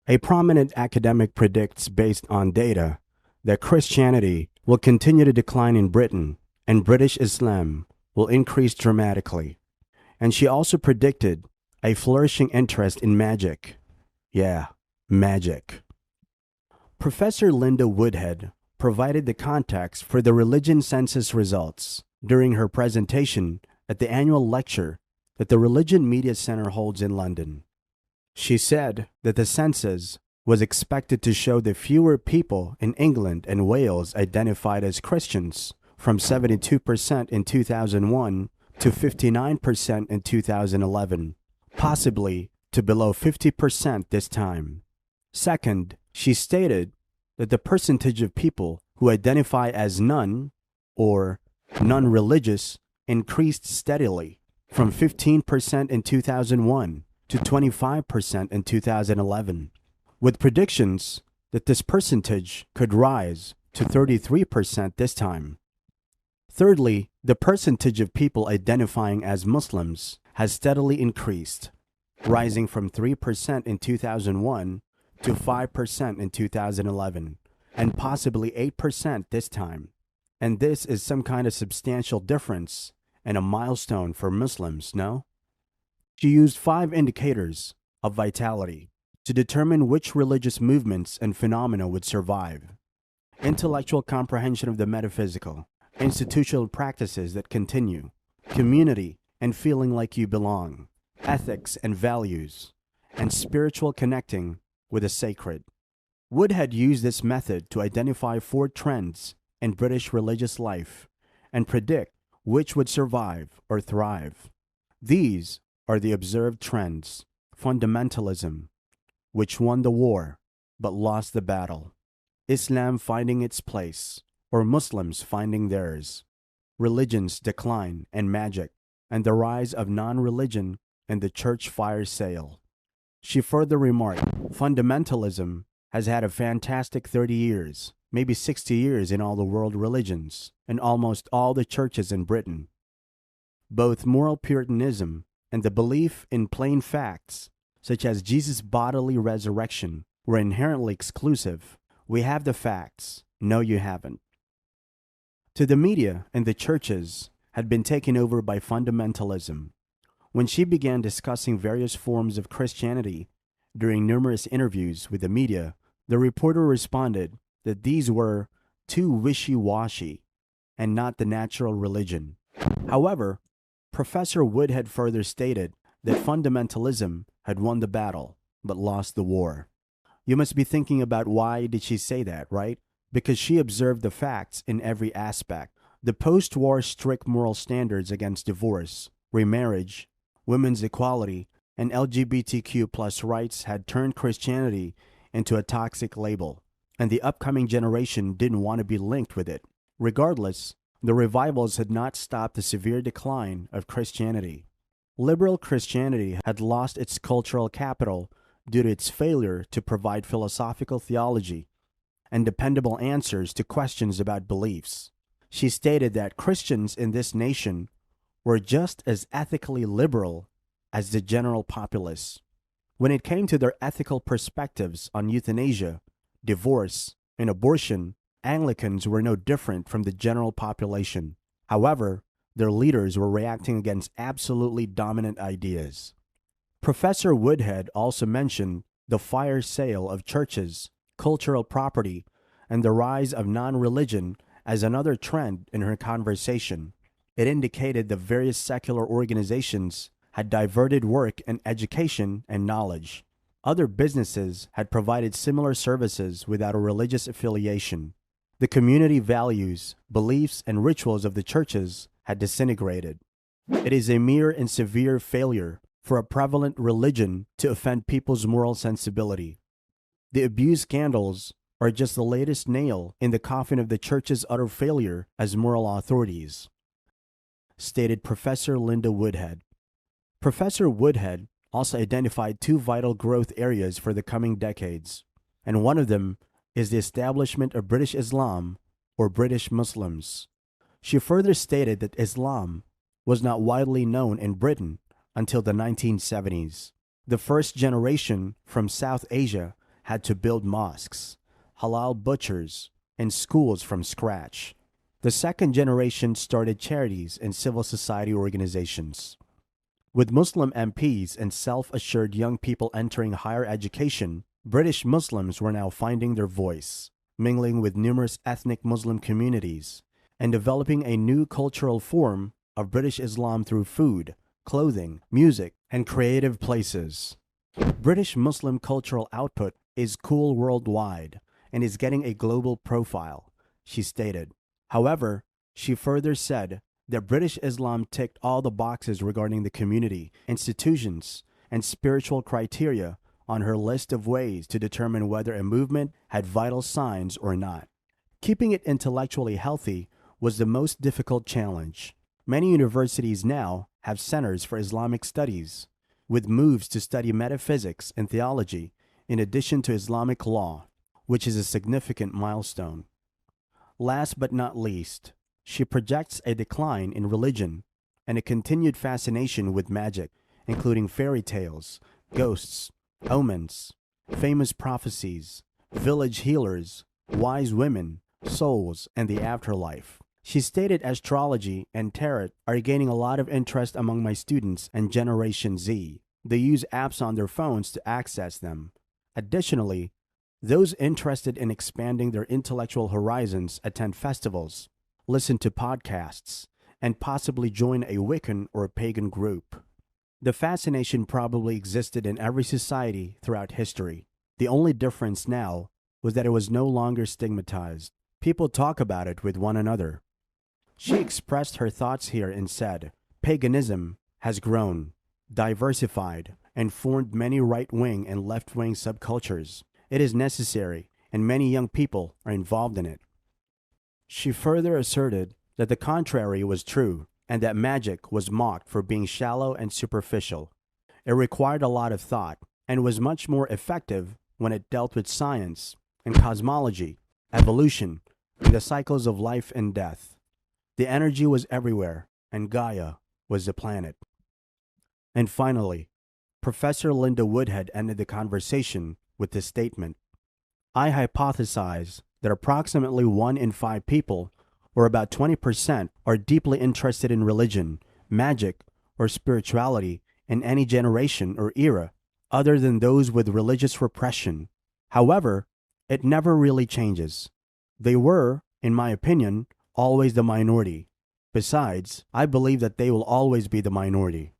A prominent academic predicts, based on data, that Christianity will continue to decline in Britain and British Islam will increase dramatically. And she also predicted a flourishing interest in magic. Yeah, magic. Professor Linda Woodhead provided the context for the religion census results during her presentation at the annual lecture that the Religion Media Center holds in London. She said that the census was expected to show that fewer people in England and Wales identified as Christians, from 72% in 2001 to 59% in 2011, possibly to below 50% this time. Second, she stated that the percentage of people who identify as none or non-religious increased steadily from 15% in 2001 to 25% in 2011, with predictions that this percentage could rise to 33% this time. Thirdly, the percentage of people identifying as Muslims has steadily increased, rising from 3% in 2001 to 5% in 2011, and possibly 8% this time. And this is some kind of substantial difference and a milestone for Muslims, no? She used 5 indicators of vitality to determine which religious movements and phenomena would survive: intellectual comprehension of the metaphysical, institutional practices that continue, community and feeling like you belong, ethics and values, and spiritual connecting with the sacred. Woodhead used this method to identify 4 trends in British religious life and predict which would survive or thrive. These are the observed trends: fundamentalism, which won the war but lost the battle; Islam finding its place, or Muslims finding theirs; religion's decline and magic, and the rise of non-religion and the church fire sale. She further remarked, fundamentalism has had a fantastic 30 years, maybe 60 years in all the world religions, and almost all the churches in Britain. Both moral Puritanism and the belief in plain facts, such as Jesus' bodily resurrection, were inherently exclusive. We have the facts. No, you haven't. To the media and the churches had been taken over by fundamentalism. When she began discussing various forms of Christianity during numerous interviews with the media, the reporter responded that these were too wishy-washy and not the natural religion. However, Professor Woodhead further stated that fundamentalism had won the battle but lost the war. You must be thinking about why did she say that, right? Because she observed the facts in every aspect. The post-war strict moral standards against divorce, remarriage, women's equality, and LGBTQ plus rights had turned Christianity into a toxic label, and the upcoming generation didn't want to be linked with it. Regardless, the revivals had not stopped the severe decline of Christianity. Liberal Christianity had lost its cultural capital due to its failure to provide philosophical theology and dependable answers to questions about beliefs. She stated that Christians in this nation were just as ethically liberal as the general populace. When it came to their ethical perspectives on euthanasia, divorce, and abortion, Anglicans were no different from the general population. However, their leaders were reacting against absolutely dominant ideas. Professor Woodhead also mentioned the fire sale of churches, cultural property, and the rise of non-religion as another trend in her conversation. It indicated that various secular organizations had diverted work and education and knowledge. Other businesses had provided similar services without a religious affiliation. The community values, beliefs, and rituals of the churches had disintegrated. It is a mere and severe failure for a prevalent religion to offend people's moral sensibility. The abuse scandals are just the latest nail in the coffin of the church's utter failure as moral authorities, stated Professor Linda Woodhead. Professor Woodhead also identified 2 vital growth areas for the coming decades, and one of them is the establishment of British Islam, or British Muslims. She further stated that Islam was not widely known in Britain until the 1970s. The first generation from South Asia had to build mosques, halal butchers, and schools from scratch. The second generation started charities and civil society organizations. With Muslim MPs and self-assured young people entering higher education, British Muslims were now finding their voice, mingling with numerous ethnic Muslim communities, and developing a new cultural form of British Islam through food, clothing, music, and creative places. British Muslim cultural output is cool worldwide and is getting a global profile, she stated. However, she further said that British Islam ticked all the boxes regarding the community, institutions, and spiritual criteria on her list of ways to determine whether a movement had vital signs or not. Keeping it intellectually healthy was the most difficult challenge. Many universities now have centers for Islamic studies, with moves to study metaphysics and theology in addition to Islamic law, which is a significant milestone. Last but not least, she projects a decline in religion and a continued fascination with magic, including fairy tales, ghosts, omens, famous prophecies, village healers, wise women, souls, and the afterlife. She stated astrology and tarot are gaining a lot of interest among my students and Generation Z. They use apps on their phones to access them. Additionally, those interested in expanding their intellectual horizons attend festivals, listen to podcasts, and possibly join a Wiccan or pagan group. The fascination probably existed in every society throughout history. The only difference now was that it was no longer stigmatized. People talk about it with one another. She expressed her thoughts here and said, "Paganism has grown, diversified, and formed many right-wing and left-wing subcultures. It is necessary, and many young people are involved in it." She further asserted that the contrary was true, and that magic was mocked for being shallow and superficial. It required a lot of thought, and was much more effective when it dealt with science and cosmology, evolution, and the cycles of life and death. The energy was everywhere, and Gaia was the planet. And finally, Professor Linda Woodhead ended the conversation with this statement: "I hypothesize that approximately 1 in 5 people, or about 20%, are deeply interested in religion, magic, or spirituality in any generation or era other than those with religious repression. However, it never really changes. They were, in my opinion, always the minority. Besides, I believe that they will always be the minority."